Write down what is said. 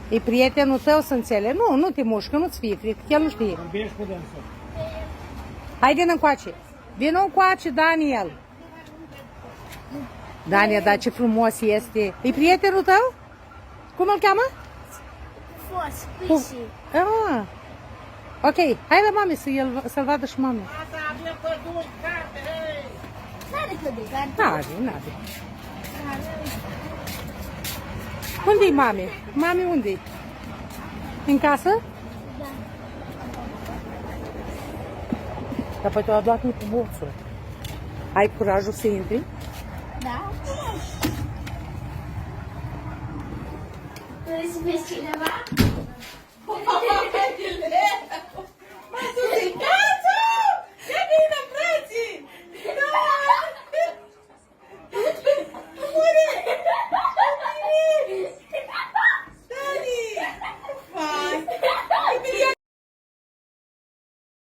E prietenul tău, să înțeleg. Nu, nu te mușcă, nu-ți fie frică, el nu știe. Hai, vin încoace. Vin încoace, Daniel. Daniel, dar ce frumos este. E prietenul tău? Cum îl cheamă? Pisi. Ah. Ok, hai la mami să-l vadă și mami. N-are cădicare. N-are. Unde-i mami? Mami unde-i? În casă? Da. Dar poate o luat cu boțul. Ai curajul să intri? Da? Vrei să vezi cineva?